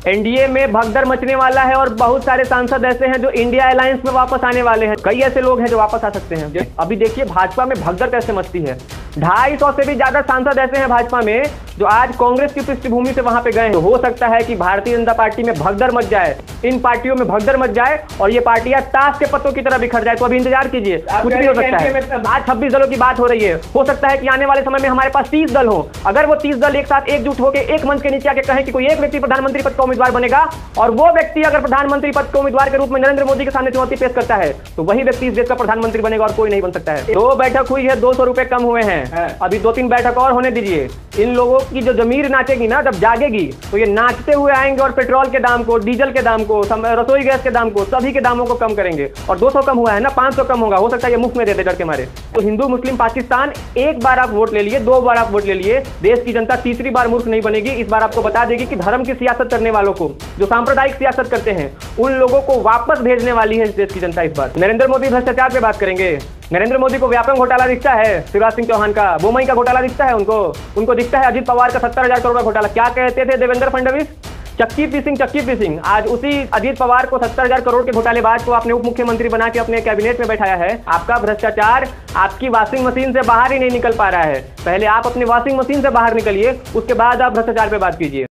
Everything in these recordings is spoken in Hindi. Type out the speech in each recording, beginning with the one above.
एनडीए में भगदड़ मचने वाला है और बहुत सारे सांसद ऐसे हैं जो इंडिया अलायंस में वापस आने वाले हैं। कई ऐसे लोग हैं जो वापस आ सकते हैं। अभी देखिए भाजपा में भगदड़ कैसे मचती है। 250 से भी ज्यादा सांसद ऐसे हैं भाजपा में जो आज कांग्रेस की पृष्ठभूमि से वहां पे गए हैं। तो हो सकता है कि भारतीय जनता पार्टी में भगदड़ मच जाए, इन पार्टियों में भगदड़ मच जाए और ये पार्टियां ताश के पत्तों की तरह बिखर जाए। तो अभी इंतजार कीजिए, कुछ भी हो सकता है। आज 26 दलों की बात हो रही है, हो सकता है कि आने वाले समय में हमारे पास 30 दल हो। अगर वो 30 दल एक साथ एकजुट होकर एक मंच के नीचे आके कहें कि कोई एक व्यक्ति प्रधानमंत्री पद का उम्मीदवार बनेगा और वो व्यक्ति अगर प्रधानमंत्री पद के उम्मीदवार के रूप में नरेंद्र मोदी के सामने चुनौती पेश करता है तो वही व्यक्ति इस देश का प्रधानमंत्री बनेगा और कोई नहीं बन सकता है। 2 बैठक हुई है, 200 रुपए कम हुए हैं, अभी 2-3 बैठक और होने दीजिए। इन लोगों की जो जमीर नाचेगी ना, जब जागेगी तो ये नाचते हुए आएंगे और पेट्रोल के दाम को, डीजल के दाम को, रसोई गैस के दाम को, सभी के दामों को कम करेंगे। और 200 कम हुआ है ना, 500 कम होगा, हो सकता है ये मुफ्त में दे दे डर के मारे। तो हिंदू मुस्लिम पाकिस्तान, एक बार आप वोट ले लिए, 2 बार आप वोट ले लिए, देश की जनता तीसरी बार मूर्ख नहीं बनेगी। इस बार आपको बता देगी कि धर्म की सियासत करने वालों को, जो सांप्रदायिक सियासत करते हैं, उन लोगों को वापस भेजने वाली है इस देश की जनता। इस बार नरेंद्र मोदी भ्रष्टाचार पे बात करेंगे। नरेंद्र मोदी को व्यापक घोटाला दिखता है, शिवराज सिंह चौहान का बोमई का घोटाला दिखता है, उनको दिखता है अजीत पवार का 70,000 करोड़ का घोटाला। क्या कहते थे देवेंद्र फडणवीस? चक्की पीसिंग। आज उसी अजीत पवार को 70,000 करोड़ के घोटालेबाज को आपने उप मुख्यमंत्री बना के अपने कैबिनेट में बैठाया है। आपका भ्रष्टाचार आपकी वॉशिंग मशीन से बाहर ही नहीं निकल पा रहा है। पहले आप अपनी वॉशिंग मशीन से बाहर निकलिए, उसके बाद आप भ्रष्टाचार पे बात कीजिए।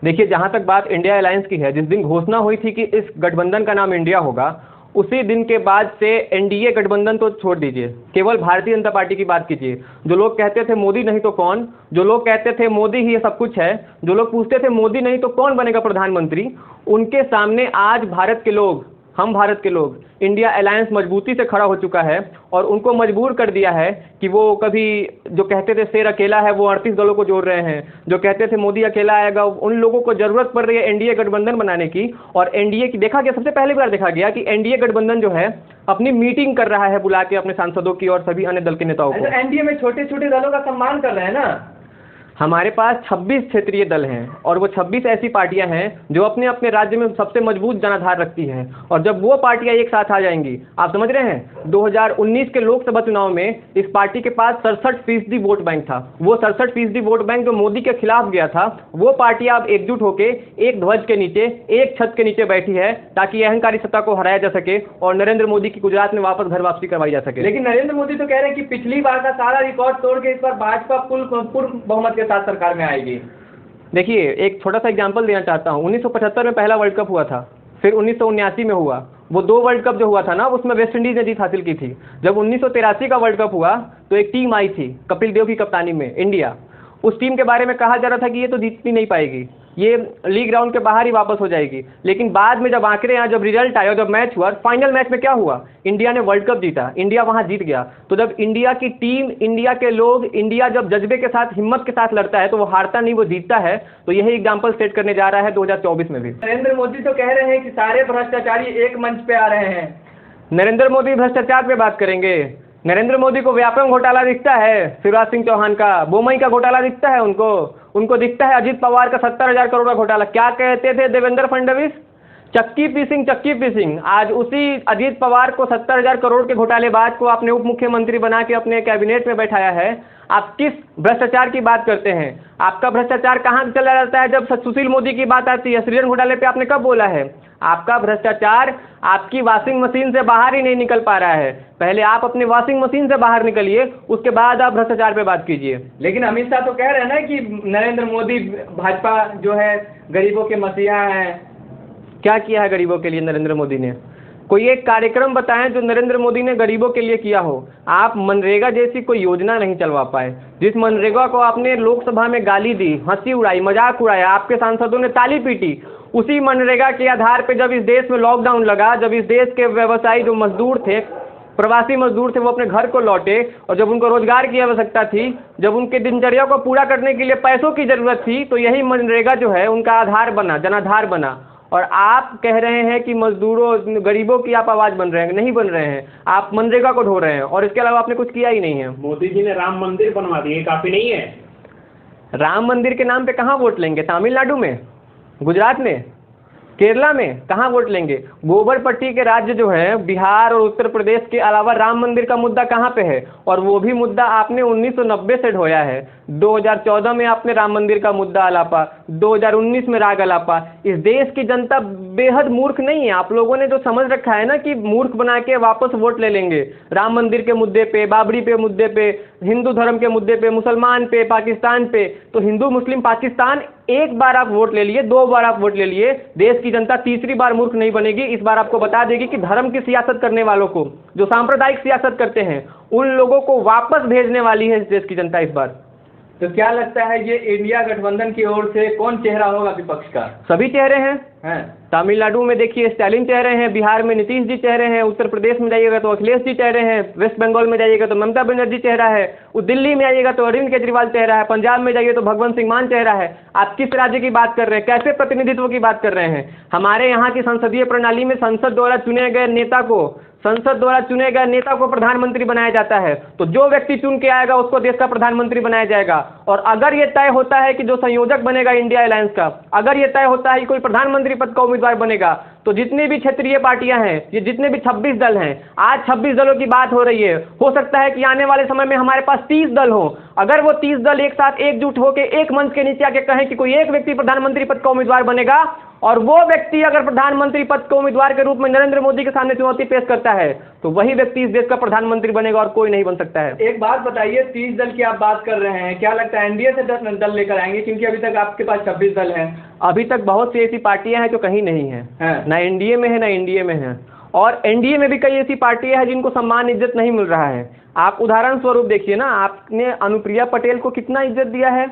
देखिए, जहां तक बात इंडिया अलायंस की है, जिस दिन घोषणा हुई थी कि इस गठबंधन का नाम इंडिया होगा, उसी दिन के बाद से एनडीए गठबंधन तो छोड़ दीजिए, केवल भारतीय जनता पार्टी की बात कीजिए। जो लोग कहते थे मोदी नहीं तो कौन, जो लोग कहते थे मोदी ही सब कुछ है, जो लोग पूछते थे मोदी नहीं तो कौन बनेगा प्रधानमंत्री, उनके सामने आज भारत के लोग, हम भारत के लोग, इंडिया अलायंस मजबूती से खड़ा हो चुका है और उनको मजबूर कर दिया है कि वो कभी जो कहते थे शेर अकेला है, वो 38 दलों को जोड़ रहे हैं। जो कहते थे मोदी अकेला आएगा, उन लोगों को जरूरत पड़ रही है एनडीए गठबंधन बनाने की। और एनडीए की देखा गया, सबसे पहली बार देखा गया कि एनडीए गठबंधन जो है अपनी मीटिंग कर रहा है बुला के अपने सांसदों की और सभी अन्य दल के नेताओं को। एनडीए में छोटे छोटे दलों का सम्मान कर रहे हैं ना। हमारे पास 26 क्षेत्रीय दल हैं और वो 26 ऐसी पार्टियां हैं जो अपने अपने राज्य में सबसे मजबूत जनाधार रखती हैं। और जब वो पार्टियां एक साथ आ जाएंगी, आप समझ रहे हैं, 2019 के लोकसभा चुनाव में इस पार्टी के पास 67% वोट बैंक था। वो 67% वोट बैंक जो मोदी के खिलाफ गया था, वो पार्टियां अब एकजुट होकर एक ध्वज के नीचे, एक छत के नीचे बैठी है ताकि अहंकारी सत्ता को हराया जा सके और नरेंद्र मोदी की गुजरात में वापस घर वापसी करवाई जा सके। लेकिन नरेंद्र मोदी तो कह रहे हैं कि पिछली बार का सारा रिकॉर्ड तोड़ के इस बार भाजपा पूर्ण बहुमत के साथ सरकार में आएगी। देखिए, एक छोटा सा एग्जांपल देना चाहता हूँ। 1975 में पहला वर्ल्ड कप हुआ था, फिर 1979 में हुआ। वो 2 वर्ल्ड कप जो हुआ था ना, उसमें वेस्ट इंडीज ने जीत हासिल की थी। जब 1983 का वर्ल्ड कप हुआ तो एक टीम आई थी कपिल देव की कप्तानी में, इंडिया। उस टीम के बारे में कहा जा रहा था कि ये तो जीतनी नहीं पाएगी, ये लीग राउंड के बाहर ही वापस हो जाएगी। लेकिन बाद में जब आंकड़े आए, जब रिजल्ट आया, जब मैच हुआ, फाइनल मैच में क्या हुआ, इंडिया ने वर्ल्ड कप जीता, इंडिया वहां जीत गया। तो जब इंडिया की टीम, इंडिया के लोग, इंडिया जब जज्बे के साथ, हिम्मत के साथ लड़ता है तो वो हारता नहीं, वो जीतता है। तो यही एग्जाम्पल सेट करने जा रहा है 2024 में भी। नरेंद्र मोदी तो कह रहे हैं कि सारे भ्रष्टाचारी एक मंच पे आ रहे हैं। नरेंद्र मोदी भ्रष्टाचार पे बात करेंगे। नरेंद्र मोदी को व्यापक घोटाला दिखता है, शिवराज सिंह चौहान का बोमई का घोटाला दिखता है, उनको दिखता है अजीत पवार का 70,000 करोड़ का घोटाला। क्या कहते थे देवेंद्र फडणवीस? चक्की पीसिंग। आज उसी अजीत पवार को 70,000 करोड़ के घोटालेबाज को आपने उप मुख्यमंत्री बना के अपने कैबिनेट में बैठाया है। आप किस भ्रष्टाचार की बात करते हैं? आपका भ्रष्टाचार कहाँ चला जाता है जब सुशील मोदी की बात आती है? सृजन घोटाले पे आपने कब बोला है? आपका भ्रष्टाचार आपकी वॉशिंग मशीन से बाहर ही नहीं निकल पा रहा है। पहले आप अपनी वॉशिंग मशीन से बाहर निकलिए, उसके बाद आप भ्रष्टाचार पे बात कीजिए। लेकिन अमित शाह तो कह रहे हैं ना कि नरेंद्र मोदी भाजपा जो है गरीबों के मसीहा हैं। क्या किया है गरीबों के लिए नरेंद्र मोदी ने? कोई एक कार्यक्रम बताएं जो नरेंद्र मोदी ने गरीबों के लिए किया हो। आप मनरेगा जैसी कोई योजना नहीं चलवा पाए। जिस मनरेगा को आपने लोकसभा में गाली दी, हंसी उड़ाई, मजाक उड़ाया, आपके सांसदों ने ताली पीटी, उसी मनरेगा के आधार पर जब इस देश में लॉकडाउन लगा, जब इस देश के व्यवसायी जो मजदूर थे, प्रवासी मजदूर थे, वो अपने घर को लौटे और जब उनको रोजगार की आवश्यकता थी, जब उनके दिनचर्या को पूरा करने के लिए पैसों की जरूरत थी, तो यही मनरेगा जो है उनका आधार बना, जनाधार बना। और आप कह रहे हैं कि मजदूरों, गरीबों की आप आवाज बन रहे हैं। नहीं बन रहे हैं, आप मनरेगा को ढो रहे हैं और इसके अलावा आपने कुछ किया ही नहीं है। मोदी जी ने राम मंदिर बनवा दिए, काफी नहीं है? राम मंदिर के नाम पे कहाँ वोट लेंगे? तमिलनाडु में, गुजरात में? केरला में कहाँ वोट लेंगे? गोबर पट्टी के राज्य जो है बिहार और उत्तर प्रदेश के अलावा राम मंदिर का मुद्दा कहाँ पे है? और वो भी मुद्दा आपने 1990 से ढोया है। 2014 में आपने राम मंदिर का मुद्दा अलापा, 2019 में राग अलापा। इस देश की जनता बेहद मूर्ख नहीं है। आप लोगों ने जो समझ रखा है ना कि मूर्ख बना के वापस वोट ले लेंगे राम मंदिर के मुद्दे पे, बाबरी पे मुद्दे पे, हिंदू धर्म के मुद्दे पे, मुसलमान पे, पाकिस्तान पे। तो हिंदू मुस्लिम पाकिस्तान एक बार आप वोट ले लिए, 2 बार आप वोट ले लिए, देश की जनता तीसरी बार मूर्ख नहीं बनेगी। इस बार आपको बता देगी कि धर्म की सियासत करने वालों को, जो सांप्रदायिक सियासत करते हैं, उन लोगों को वापस भेजने वाली है इस देश की जनता इस बार। तो क्या लगता है ये इंडिया गठबंधन की ओर से कौन चेहरा होगा विपक्ष का? सभी चेहरे हैं। तमिलनाडु में देखिए स्टालिन चेहरे हैं, बिहार में नीतीश जी चेहरे हैं, उत्तर प्रदेश में जाइएगा तो अखिलेश जी चेहरे हैं, वेस्ट बंगाल में जाइएगा तो ममता बनर्जी चेहरा है, दिल्ली में आइएगा तो अरविंद केजरीवाल चेहरा है, पंजाब में जाइए तो भगवंत सिंह मान चेहरा है। आप किस राज्य की बात कर रहे हैं? कैसे प्रतिनिधित्व की बात कर रहे हैं? हमारे यहाँ की संसदीय प्रणाली में संसद द्वारा चुने गए नेता को प्रधानमंत्री बनाया जाता है। तो जो व्यक्ति चुन के आएगा उसको देश का प्रधानमंत्री बनाया जाएगा। और अगर ये तय होता है कि जो संयोजक बनेगा इंडिया अलायंस का, अगर ये तय होता है कि कोई प्रधानमंत्री पद का उम्मीदवार बनेगा, तो जितनी भी क्षेत्रीय पार्टियां हैं, ये जितने भी 26 दल हैं, आज 26 दलों की बात हो रही है। हो सकता है कि आने वाले समय में हमारे पास 30 दल हो। अगर वो 30 दल एक साथ एकजुट होकर एक मंच के नीचे आके कहें कि कोई एक व्यक्ति प्रधानमंत्री पद का उम्मीदवार बनेगा, और वो व्यक्ति अगर प्रधानमंत्री पद के उम्मीदवार के रूप में नरेंद्र मोदी के सामने चुनौती पेश करता है, तो वही व्यक्ति इस देश का प्रधानमंत्री बनेगा और कोई नहीं बन सकता है। एक बात बताइए, 30 दल की आप बात कर रहे हैं, क्या लगता है एनडीए से 10 दल लेकर आएंगे? क्योंकि अभी तक आपके पास 26 दल हैं। अभी तक बहुत सी ऐसी पार्टियां हैं जो कहीं नहीं है, ना एनडीए में है ना एनडीए में है। और एनडीए में भी कई ऐसी पार्टियां हैं जिनको सम्मान इज्जत नहीं मिल रहा है। आप उदाहरण स्वरूप देखिए ना, आपने अनुप्रिया पटेल को कितना इज्जत दिया है,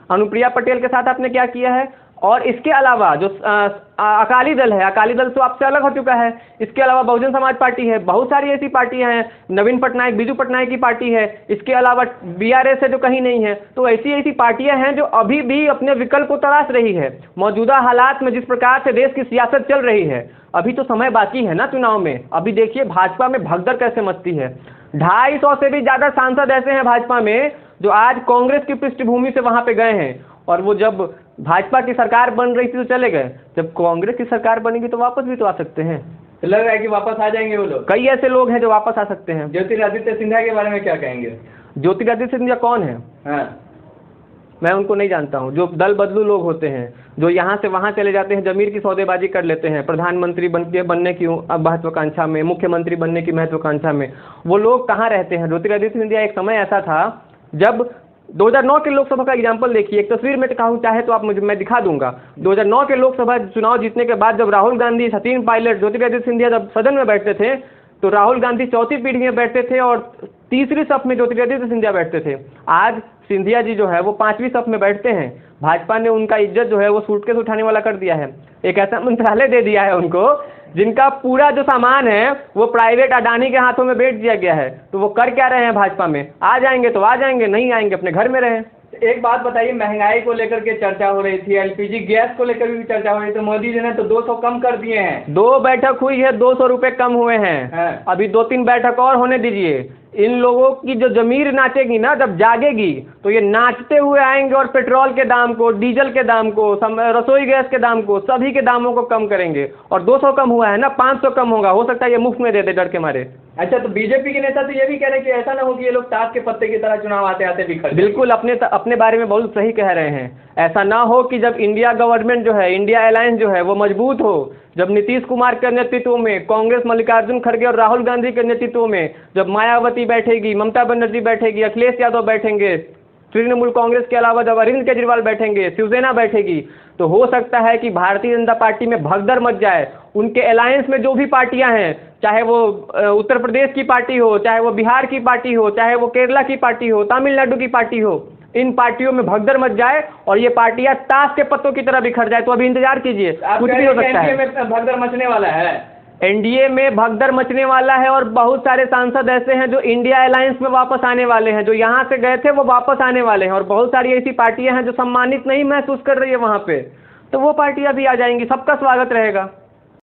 अनुप्रिया पटेल के साथ आपने क्या किया है। और इसके अलावा जो अकाली दल है, अकाली दल तो आपसे अलग हो चुका है। इसके अलावा बहुजन समाज पार्टी है, बहुत सारी ऐसी पार्टियां हैं, नवीन पटनायक, बीजू पटनायक की पार्टी है, इसके अलावा बीआरएस है जो कहीं नहीं है। तो ऐसी पार्टियां हैं जो अभी भी अपने विकल्प को तलाश रही है। मौजूदा हालात में जिस प्रकार से देश की सियासत चल रही है, अभी तो समय बाकी है ना चुनाव में। अभी देखिए भाजपा में भगदड़ कैसे मचती है। 250 से भी ज्यादा सांसद ऐसे हैं भाजपा में जो आज कांग्रेस की पृष्ठभूमि से वहां पे गए हैं। और वो जब भाजपा की सरकार बन रही थी तो चले गए, जब कांग्रेस की सरकार बनेगी तो वापस भी तो आ सकते हैं। तो लग रहा है कि वापस आ जाएंगे वो लोग। कई ऐसे लोग हैं जो वापस आ सकते हैं। ज्योतिरादित्य सिंधिया के बारे में क्या कहेंगे? ज्योतिरादित्य सिंधिया कौन है? मैं उनको नहीं जानता हूँ। जो दल बदलू लोग होते हैं, जो यहाँ से वहाँ चले जाते हैं, जमीर की सौदेबाजी कर लेते हैं, प्रधानमंत्री बनने की महत्वाकांक्षा में, मुख्यमंत्री बनने की महत्वाकांक्षा में, वो लोग कहाँ रहते हैं? ज्योतिरादित्य सिंधिया एक समय ऐसा था जब 2009 के लोकसभा का एग्जाम्पल देखिए, एक तस्वीर में कहूँ चाहे तो आप मैं दिखा दूंगा। 2009 के लोकसभा चुनाव जीतने के बाद जब राहुल गांधी, सचिन पायलट, ज्योतिरादित्य सिंधिया जब सदन में बैठते थे, तो राहुल गांधी चौथी पीढ़ी में बैठते थे और तीसरी सफ में ज्योतिरादित्य सिंधिया बैठते थे। आज सिंधिया जी जो है वो 5वीं सफ में बैठते हैं। भाजपा ने उनका इज्जत जो है वो सूटकेस उठाने वाला कर दिया है। एक ऐसा मंत्रालय दे दिया है उनको जिनका पूरा जो सामान है वो प्राइवेट अडानी के हाथों में बेच दिया गया है। तो वो कर क्या रहे हैं भाजपा में? आ जाएंगे तो आ जाएंगे, नहीं आएंगे अपने घर में रहें। एक बात बताइए, महंगाई को लेकर के चर्चा हो रही थी, एलपीजी गैस को लेकर भी चर्चा हो रही थी। मोदी जी ने तो 200 कम कर दिए हैं। 2 बैठक हुई है, 200 रुपए कम हुए हैं। अभी 2-3 बैठक और होने दीजिए। इन लोगों की जो जमीर नाचेगी ना, जब जागेगी, तो ये नाचते हुए आएंगे और पेट्रोल के दाम को, डीजल के दाम को, रसोई गैस के दाम को, सभी के दामों को कम करेंगे। और 200 कम हुआ है ना, 500 कम होगा। हो सकता है ये मुफ्त में दे दे डर के मारे। अच्छा, तो बीजेपी के नेता तो ये भी कह रहे हैं कि ऐसा ना हो कि ये लोग ताश के पत्ते की तरह चुनाव आते आते बिखर। बिल्कुल, अपने बारे में बहुत सही कह रहे हैं। ऐसा ना हो कि जब इंडिया गवर्नमेंट जो है, इंडिया अलायंस जो है वो मजबूत हो, जब नीतीश कुमार के नेतृत्व में कांग्रेस, मल्लिकार्जुन खड़गे और राहुल गांधी के नेतृत्व में जब मायावती बैठेगी, ममता बनर्जी बैठेगी, अखिलेश यादव बैठेंगे, तृणमूल कांग्रेस के अलावा जब अरविंद केजरीवाल बैठेंगे, शिवसेना बैठेगी, तो हो सकता है कि भारतीय जनता पार्टी में भगदड़ मच जाए। उनके अलायंस में जो भी पार्टियां हैं, चाहे वो उत्तर प्रदेश की पार्टी हो, चाहे वो बिहार की पार्टी हो, चाहे वो केरला की पार्टी हो, तमिलनाडु की पार्टी हो, इन पार्टियों में भगदड़ मच जाए और ये पार्टियां ताश के पत्तों की तरह बिखर जाए। तो अभी इंतजार कीजिए, कुछ भी हो सकता है। भगदड़ मचने वाला है, एनडीए में भगदड़ मचने वाला है। और बहुत सारे सांसद ऐसे हैं जो इंडिया अलायंस में वापस आने वाले हैं, जो यहाँ से गए थे वो वापस आने वाले हैं। और बहुत सारी ऐसी पार्टियां हैं जो सम्मानित नहीं महसूस कर रही है वहाँ पे, तो वो पार्टियां भी आ जाएंगी। सबका स्वागत रहेगा।